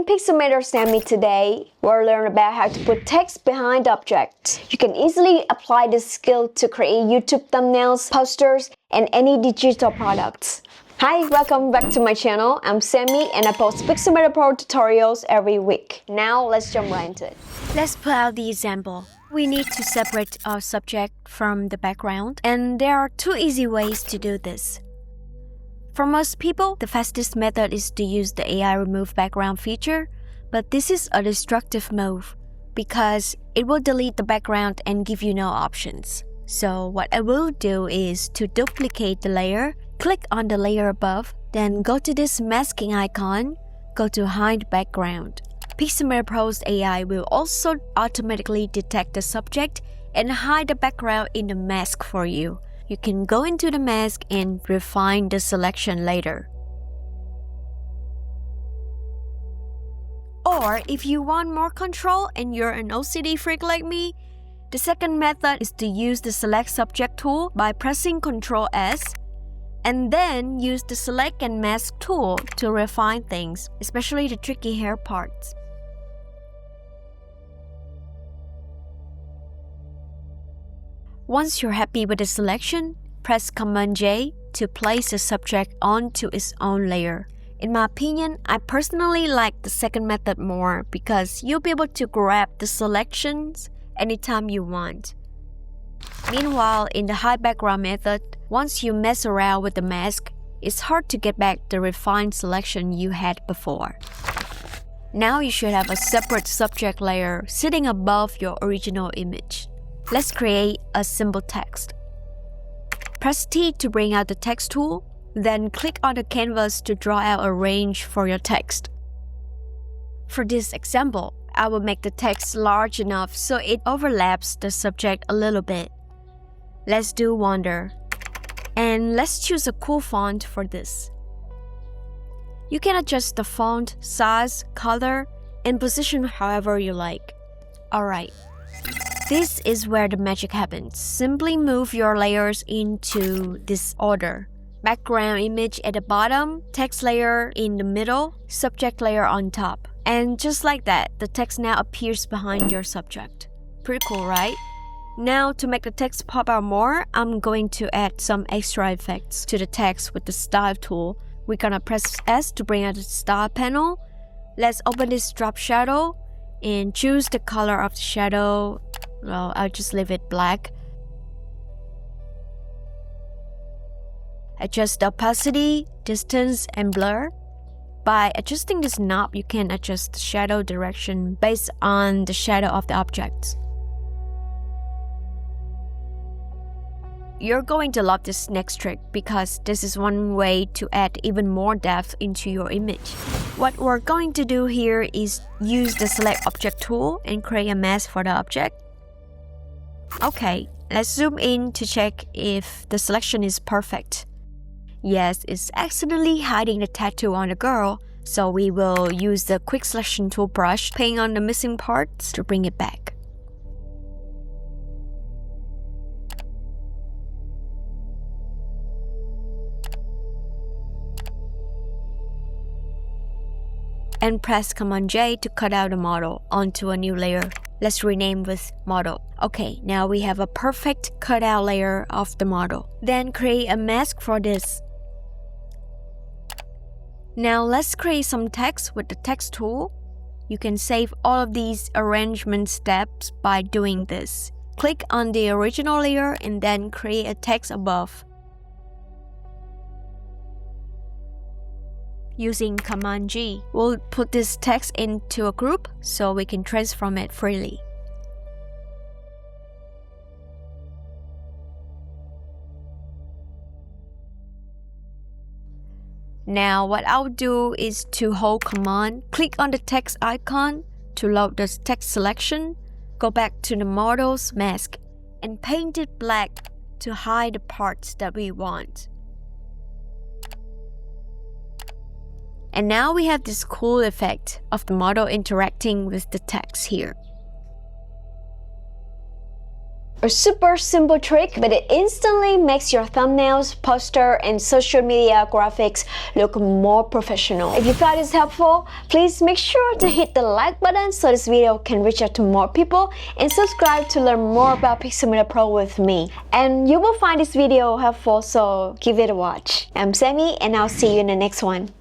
Pixelmator Sammy. Today, we'll learn about how to put text behind objects. You can easily apply this skill to create YouTube thumbnails, posters, and any digital products. Hi, welcome back to my channel. I'm Sammy and I post Pixelmator Pro tutorials every week. Now, let's jump right into it. Let's pull out the example. We need to separate our subject from the background, and there are two easy ways to do this. For most people, the fastest method is to use the AI remove background feature, but this is a destructive move because it will delete the background and give you no options. So what I will do is to duplicate the layer, click on the layer above, then go to this masking icon, go to hide background. Pixelmator Pro's AI will also automatically detect the subject and hide the background in the mask for you. You can go into the mask and refine the selection later. Or if you want more control and you're an OCD freak like me, the second method is to use the Select Subject tool by pressing Ctrl S and then use the Select and Mask tool to refine things, especially the tricky hair parts. Once you're happy with the selection, press Command J to place the subject onto its own layer. In my opinion, I personally like the second method more because you'll be able to grab the selections anytime you want. Meanwhile, in the hide background method, once you mess around with the mask, it's hard to get back the refined selection you had before. Now you should have a separate subject layer sitting above your original image. Let's create a simple text. Press T to bring out the text tool, then click on the canvas to draw out a range for your text. For this example, I will make the text large enough so it overlaps the subject a little bit. Let's do Wonder. And let's choose a cool font for this. You can adjust the font, size, color, and position however you like. Alright. This is where the magic happens. Simply move your layers into this order. Background image at the bottom, text layer in the middle, subject layer on top. And just like that, the text now appears behind your subject. Pretty cool, right? Now, to make the text pop out more, I'm going to add some extra effects to the text with the Style tool. We're gonna press S to bring out the Style panel. Let's open this drop shadow and choose the color of the shadow. Well, I'll just leave it black. Adjust the opacity, distance, and blur. By adjusting this knob, you can adjust the shadow direction based on the shadow of the object. You're going to love this next trick because this is one way to add even more depth into your image. What we're going to do here is use the Select Object tool and create a mask for the object. Okay, let's zoom in to check if the selection is perfect. Yes, it's accidentally hiding the tattoo on the girl, so we will use the Quick Selection tool brush, paint on the missing parts to bring it back. And press Command J to cut out the model onto a new layer. Let's rename with Model. Okay, now we have a perfect cutout layer of the model. Then create a mask for this. Now let's create some text with the text tool. You can save all of these arrangement steps by doing this. Click on the original layer and then create a text above. Using Command G, we'll put this text into a group so we can transform it freely. Now what I'll do is to hold Command, click on the text icon to load the text selection, go back to the model's mask, and paint it black to hide the parts that we want. And now we have this cool effect of the model interacting with the text here. A super simple trick, but it instantly makes your thumbnails, poster, and social media graphics look more professional. If you found this helpful, please make sure to hit the like button so this video can reach out to more people, and subscribe to learn more about Pixelmator Pro with me. And you will find this video helpful, so give it a watch. I'm Sammy, and I'll see you in the next one.